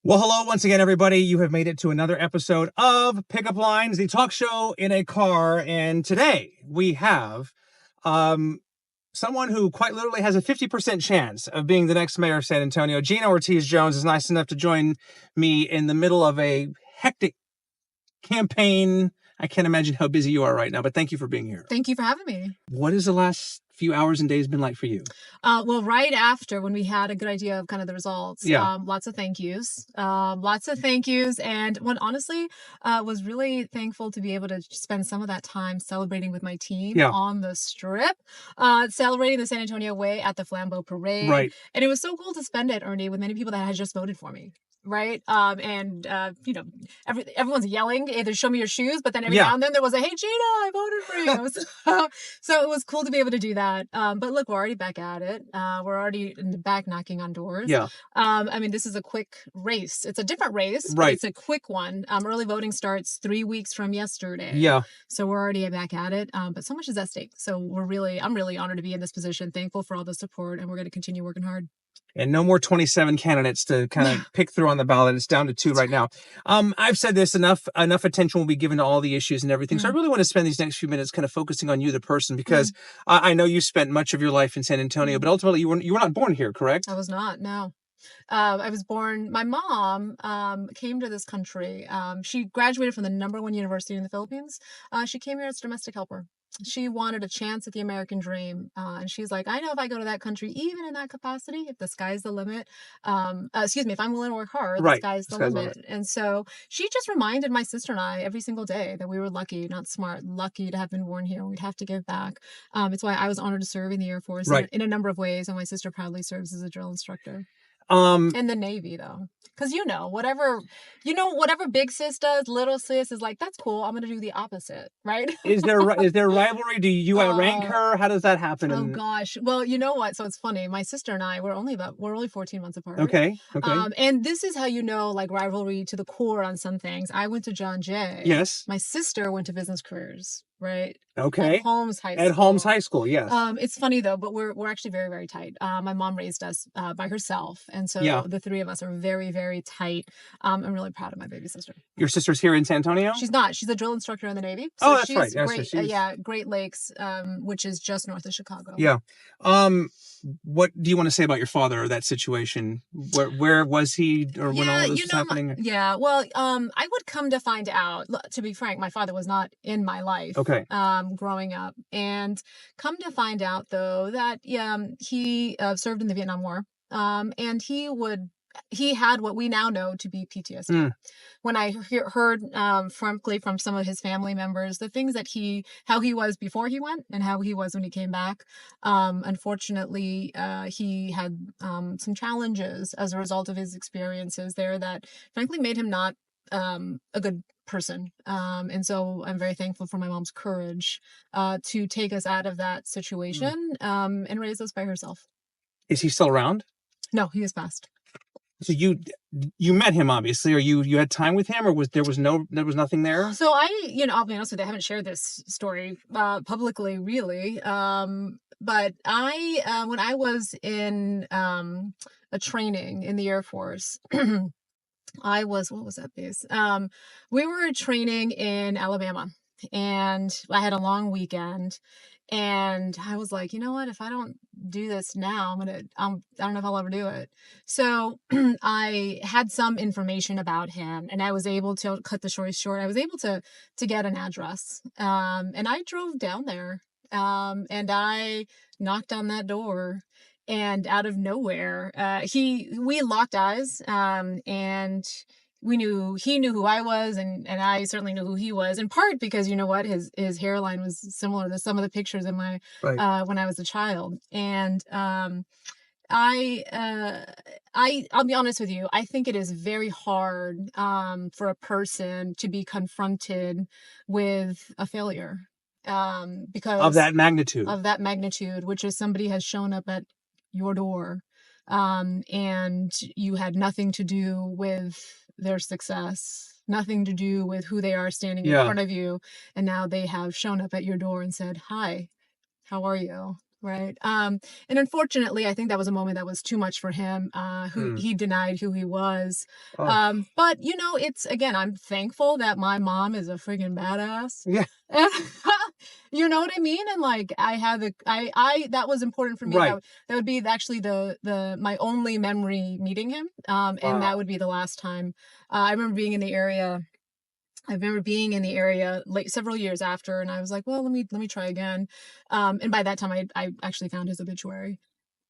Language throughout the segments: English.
Well, hello once again, everybody. You have made it to another episode of Pickup Lines, the talk show in a car. And today we have someone who quite literally has a 50% chance of being the next mayor of San Antonio. Gina Ortiz Jones is nice enough to join me in the middle of a hectic campaign. I can't imagine how busy you are right now, but thank you for being here. Thank you for having me. What has the last few hours and days been like for you? Well, right after when we had a good idea of kind of the results, Yeah. lots of thank yous, and what honestly was really thankful to be able to spend some of that time celebrating with my team on the Strip, celebrating the San Antonio Way at the Flambeau Parade, Right. And it was so cool to spend it, Ernie, with many people that had just voted for me. Right. Everyone's yelling, either show me your shoes, but then every now and then there was a, hey, Gina, I voted for you. So it was cool to be able to do that. But look, we're already back at it. We're already in the back knocking on doors. Yeah. I mean, this is a quick race. It's a different race, but it's a quick one. Early voting starts 3 weeks from yesterday. Yeah. So we're already back at it. But so much is at stake. So I'm really honored to be in this position, thankful for all the support, and we're going to continue working hard. And no more 27 candidates to kind of pick through on the ballot. It's down to 2 right now. I've said this, enough attention will be given to all the issues and everything. So I really want to spend these next few minutes kind of focusing on you, the person, because I know you spent much of your life in San Antonio, but ultimately you were not born here, correct? I was not, no. I was born, my mom came to this country. She graduated from the #1 university in the Philippines. She came here as a domestic helper. She wanted a chance at the American dream. And she's like, I know if I go to that country, even in that capacity, if the sky's the limit, if I'm willing to work hard, the sky's the limit. And so she just reminded my sister and I every single day that we were lucky, not smart, lucky to have been born here. We'd have to give back. It's why I was honored to serve in the Air Force in a number of ways. And my sister proudly serves as a drill instructor. In the Navy, though, because whatever big sis does, little sis is like, that's cool, I'm gonna do the opposite, right? Is there rivalry? Do you outrank her? How does that happen? Oh gosh, well, you know what? So it's funny. My sister and I we're only 14 months apart. Okay. And this is how like rivalry to the core on some things. I went to John Jay. Yes. My sister went to business careers. Right. Okay. At Holmes High School. At Holmes High School, yes. It's funny though, but we're actually very, very tight. My mom raised us by herself, and so the three of us are very, very tight. I'm really proud of my baby sister. Your sister's here in San Antonio? She's not. She's a drill instructor in the Navy. So that's right. Great, Great Lakes, which is just north of Chicago. Yeah. What do you want to say about your father or that situation? Where was he, or when all this was happening? Well, I would come to find out, to be frank, my father was not in my life. Okay. Growing up, and come to find out though that he served in the Vietnam War, and he had what we now know to be PTSD. When I heard frankly from some of his family members, the things that how he was before he went and how he was when he came back, unfortunately, he had some challenges as a result of his experiences there that frankly made him not a good person. And so I'm very thankful for my mom's courage to take us out of that situation and raise us by herself. Is he still around? No, he has passed. So you met him obviously, or you had time with him, or there was nothing there? So I'll be honest with you, I haven't shared this story publicly really. But when I was in a training in the Air Force, what was that base? We were training in Alabama, and I had a long weekend, and I was like, you know what, if I don't do this now, I don't know if I'll ever do it. So I had some information about him, and I was able to cut the story short. I was able to get an address, and I drove down there, and I knocked on that door. And out of nowhere, we locked eyes, and he knew who I was, and I certainly knew who he was, in part because his hairline was similar to some of the pictures in my when I was a child. And I'll be honest with you, I think it is very hard for a person to be confronted with a failure because of that magnitude, which is somebody has shown up at your door, and you had nothing to do with their success, nothing to do with who they are standing in front of you, and now they have shown up at your door and said, hi, how are you? Right. And unfortunately, I think that was a moment that was too much for him. Who Mm. he denied who he was. Oh, But it's again, I'm thankful that my mom is a friggin' badass. yeah. You know what I mean? And like, I had I that was important for me. Right. That would be actually the my only memory meeting him. And that Wow. would be the last time. I remember being in the area. I remember being in the area late several years after, and I was like, well, let me try again. And by that time, I actually found his obituary.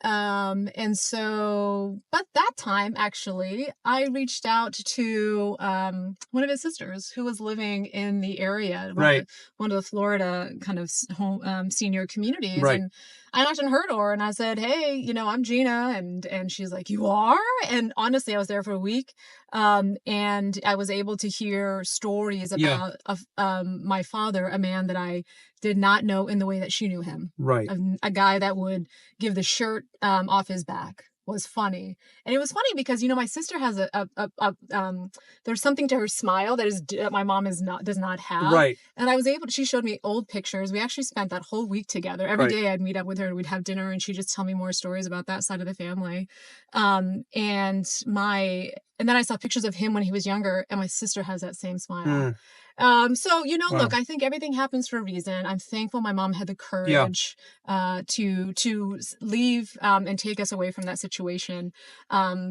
And so, but that time actually, I reached out to one of his sisters who was living in the area, Right. one of the Florida kind of home senior communities, Right. and I knocked on her door and I said, "Hey, I'm Gina," and she's like, "You are?" And honestly, I was there for a week, and I was able to hear stories Yeah. about my father, a man that I did not know in the way that she knew him, Right. a guy that would give the shirt off his back, was funny. And it was funny because my sister has there's something to her smile that my mom does not have. Right. And she showed me old pictures. We actually spent that whole week together. Every Right. day I'd meet up with her and we'd have dinner and she'd just tell me more stories about that side of the family. And then I saw pictures of him when he was younger, and my sister has that same smile. Mm. So, look, Wow. I think everything happens for a reason. I'm thankful my mom had the Yeah. courage to leave and take us away from that situation,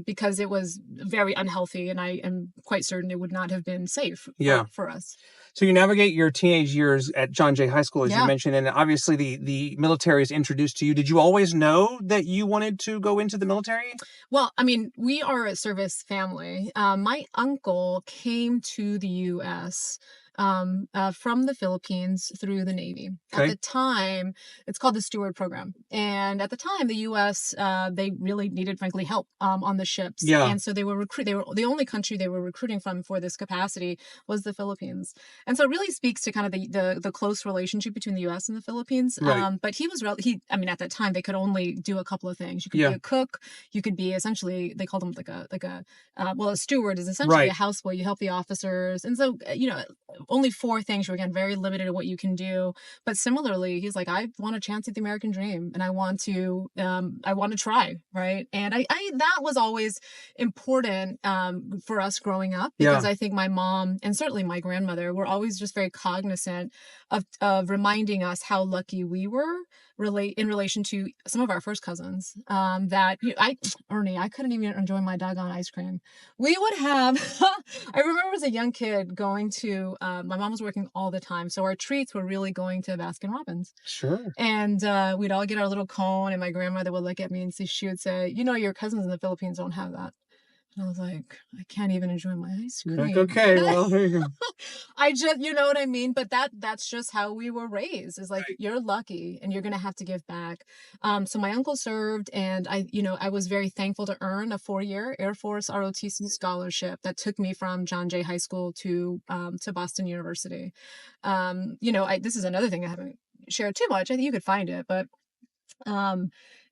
because it was very unhealthy, and I am quite certain it would not have been safe Yeah. for us. So you navigate your teenage years at John Jay High School, as you Yeah. mentioned, and obviously the military is introduced to you. Did you always know that you wanted to go into the military? Well, I mean, we are a service family. My uncle came to the U.S. From the Philippines through the Navy. At Okay. the time, it's called the Steward Program. And at the time, the U.S. They really needed, frankly, help on the ships. Yeah. And so they were the only country they were recruiting from for this capacity was the Philippines. And so it really speaks to kind of the close relationship between the U.S. and the Philippines. Right. But I mean, at that time, they could only do a couple of things. You could Yeah. be a cook. You could be essentially, they called them a steward is essentially Right. a houseboy. You help the officers. And so, only 4 things. You're, again, very limited in what you can do. But similarly, he's like, I want a chance at the American dream, and I want to try. Right. And that was always important for us growing up, because Yeah. I think my mom and certainly my grandmother were always just very cognizant of reminding us how lucky we were in relation to some of our first cousins, that Ernie, I couldn't even enjoy my doggone ice cream. We would have I remember as a young kid going to my mom was working all the time, so our treats were really going to Baskin Robbins. Sure. And we'd all get our little cone, and my grandmother would look at me and she would say, your cousins in the Philippines don't have that. And I was like, I can't even enjoy my ice You're like, cream. okay, well, there you go. I just, you know what I mean? But that's just how we were raised. Is like, Right. you're lucky and you're going to have to give back. So my uncle served, and I was very thankful to earn a 4-year Air Force ROTC scholarship that took me from John Jay High School to Boston University. This is another thing I haven't shared too much. I think you could find it, but um,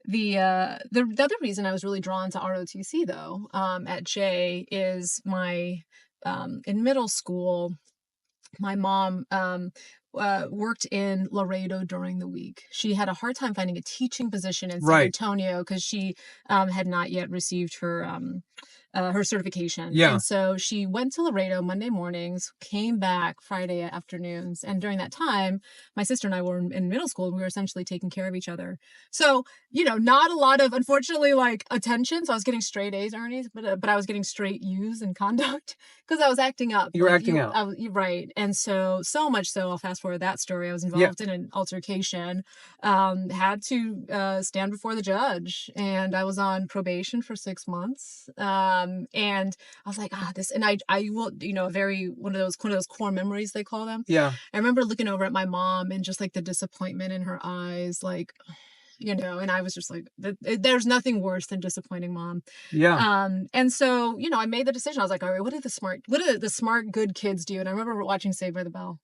the other reason I was really drawn to ROTC though, at Jay, is my in middle school, my mom worked in Laredo during the week. She had a hard time finding a teaching position in San Right. Antonio because she had not yet received her certification. Yeah. And so she went to Laredo Monday mornings, came back Friday afternoons. And during that time, my sister and I were in middle school, and we were essentially taking care of each other. So, not a lot of, unfortunately, like, attention. So I was getting straight A's, Ernie, but I was getting straight U's in conduct because I was acting up. You were acting out. Right. And so much so, I'll fast forward that story. I was involved in an altercation, had to stand before the judge, and I was on probation for 6 months. And I was like, this, and I will, one of those core memories, they call them. Yeah. I remember looking over at my mom and just like the disappointment in her eyes, like, and I was just like, there's nothing worse than disappointing mom. Yeah. And so, I made the decision. I was like, all right, what do the smart good kids do? And I remember watching Saved by the Bell.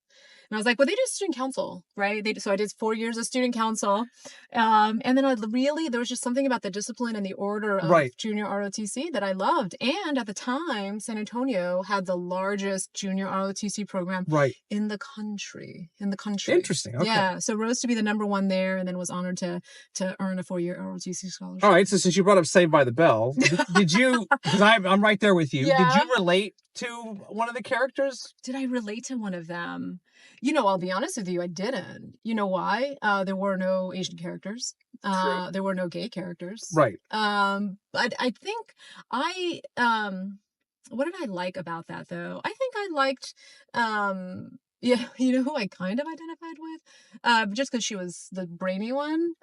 I was like, well, they do student council, right? So I did 4 years of student council. And then there was just something about the discipline and the order of Right. junior ROTC that I loved. And at the time, San Antonio had the largest junior ROTC program Right. in the country. Interesting. Okay. Yeah. So rose to be the number one there, and then was honored to earn a 4-year ROTC scholarship. All right. So since you brought up Saved by the Bell, did you, because I'm right there with you, Yeah. did you relate to one of the characters? Did I relate to one of them? I'll be honest with you, I didn't. You know why? There were no Asian characters. There were no gay characters. Right. But I think what did I like about that though? I think I liked, yeah, you know who I kind of identified with? Just because she was the brainy one.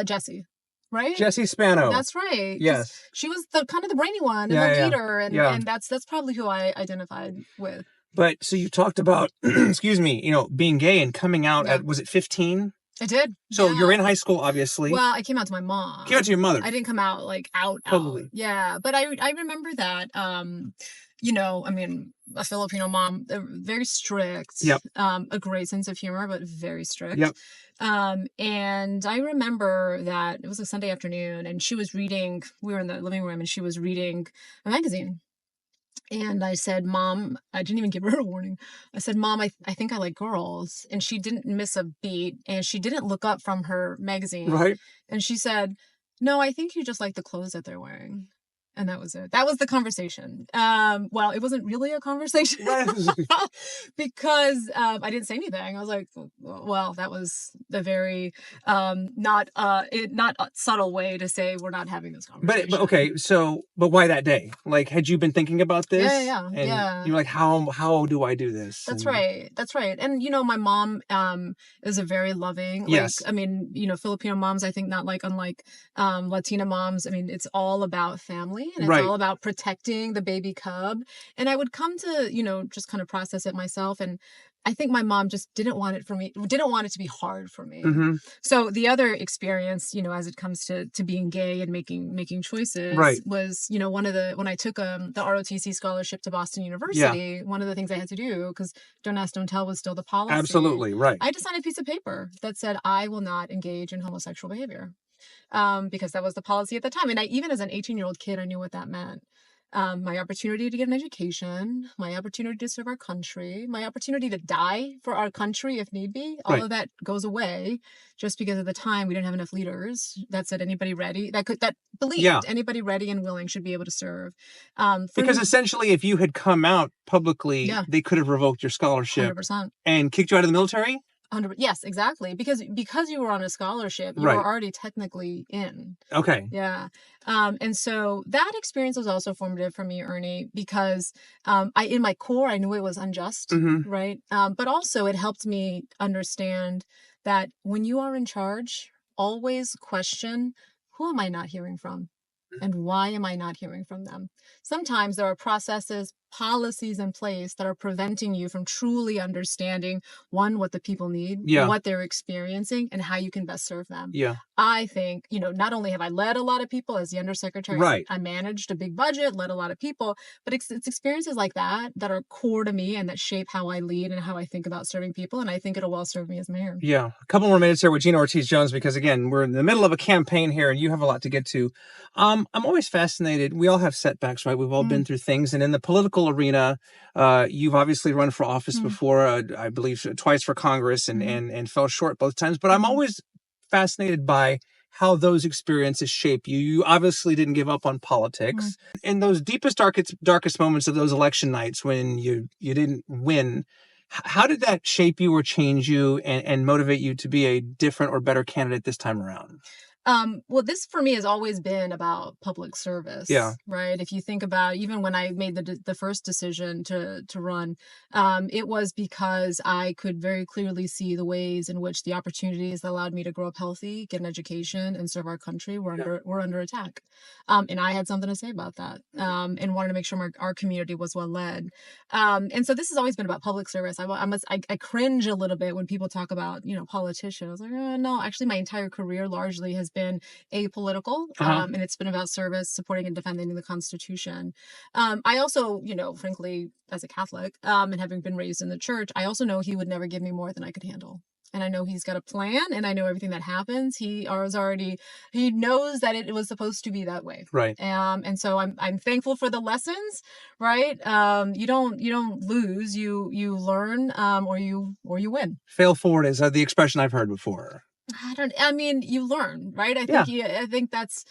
Jessie. Right? Jessie Spano. That's right. Yes. She was the kind of the brainy one and Yeah, the leader, and that's probably who I identified with. But so you talked about, excuse me, being gay and coming out Yeah. at, was it 15? I did. So yeah. you're in high school, obviously. Well, I came out to my mom. Came out to your mother. I didn't come out like out. Totally. Yeah, but I remember that. I mean, a Filipino mom, they're very strict. Yep. A great sense of humor, but very strict. Yep. And I remember that it was a Sunday afternoon, and she was reading. We were in the living room, and she was reading a magazine. And I said, Mom, I didn't even give her a warning. I said, Mom, I think I like girls. And she didn't miss a beat. And she didn't look up from her magazine. Right. And she said, no, I think you just like the clothes that they're wearing. And that was it. That was the conversation. Well, it wasn't really a conversation because I didn't say anything. I was like, well, that was a very not a subtle way to say we're not having this conversation. But okay, but why that day? Like, had you been thinking about this? Yeah. And you're like, how do I do this? That's right. And my mom is a very loving. Yes. I mean, Filipino moms, I think not unlike Latina moms. I mean, it's all about family. And it's all about protecting the baby cub. And I would come to, just kind of process it myself. And I think my mom just didn't want it to be hard for me. Mm-hmm. So the other experience, as it comes to being gay and making choices was, when I took the ROTC scholarship to Boston University, one of the things I had to do, because don't ask, don't tell was still the policy. Absolutely, right. I had to sign a piece of paper that said, I will not engage in homosexual behavior. Because that was the policy at the time. And even as an 18-year-old kid, I knew what that meant. My opportunity to get an education, my opportunity to serve our country, my opportunity to die for our country if need be, all of that goes away just because at the time we didn't have enough leaders that said anybody ready, that believed anybody ready and willing should be able to serve. Because essentially if you had come out publicly, they could have revoked your scholarship 100%. And kicked you out of the military? Yes, exactly. Because you were on a scholarship, you were already technically in. Okay. Yeah. And so that experience was also formative for me, Ernie, because in my core, I knew it was unjust, right? But also it helped me understand that when you are in charge, always question, who am I not hearing from? And why am I not hearing from them? Sometimes there are processes, policies in place that are preventing you from truly understanding, one, what the people need, what they're experiencing, and how you can best serve them. Yeah. I think, not only have I led a lot of people as the undersecretary, I managed a big budget, led a lot of people, but it's experiences like that are core to me and that shape how I lead and how I think about serving people. And I think it'll well serve me as mayor. Yeah. A couple more minutes here with Gina Ortiz Jones, because again, we're in the middle of a campaign here and you have a lot to get to. I'm always fascinated. We all have setbacks, right? We've all been through things. And in the political arena, you've obviously run for office before, I believe twice for Congress and fell short both times. But I'm always fascinated by how those experiences shape you. You obviously didn't give up on politics. In those deepest, darkest moments of those election nights when you didn't win, how did that shape you or change you and motivate you to be a different or better candidate this time around? Well, this for me has always been about public service. Yeah. Right. If you think about even when I made the first decision to run, it was because I could very clearly see the ways in which the opportunities that allowed me to grow up healthy, get an education, and serve our country were under attack. And I had something to say about that. And wanted to make sure our community was well led. And so this has always been about public service. I cringe a little bit when people talk about, politicians. I was like, no, actually my entire career largely has been been apolitical, Uh-huh. and it's been about service, supporting and defending the Constitution. I also, frankly, as a Catholic, and having been raised in the church, I also know he would never give me more than I could handle. And I know he's got a plan, and I know everything that happens. He knows that it was supposed to be that way. Right. And so I'm thankful for the lessons, right? You don't lose, you learn, or you win. Fail forward is the expression I've heard before. I mean, you learn, right? Yeah. I think that's,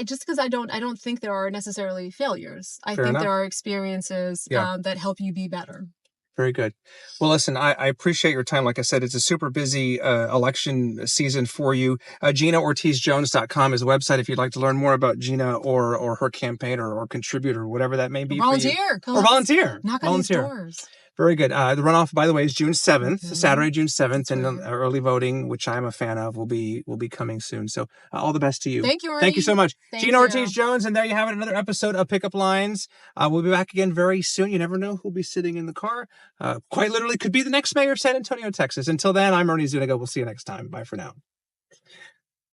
just because I don't think there are necessarily failures. I Fair think enough. there are experiences, Yeah. that help you be better. Very good. Well, listen, I appreciate your time. Like I said, it's a super busy election season for you. GinaOrtizJones.com is the website if you'd like to learn more about Gina or her campaign or contribute or whatever that may be. Volunteer. Or volunteer. Knock on these doors. Very good. The runoff, by the way, is June 7th, Saturday, June 7th, and right. early voting, which I'm a fan of, will be coming soon. So all the best to you. Thank you, Ernie. Thank you so much. Thank Gina you. Ortiz Jones, and there you have it, another episode of Pickup Lines. We'll be back again very soon. You never know who'll be sitting in the car. Quite literally could be the next mayor of San Antonio, Texas. Until then, I'm Ernie Zuniga. We'll see you next time. Bye for now.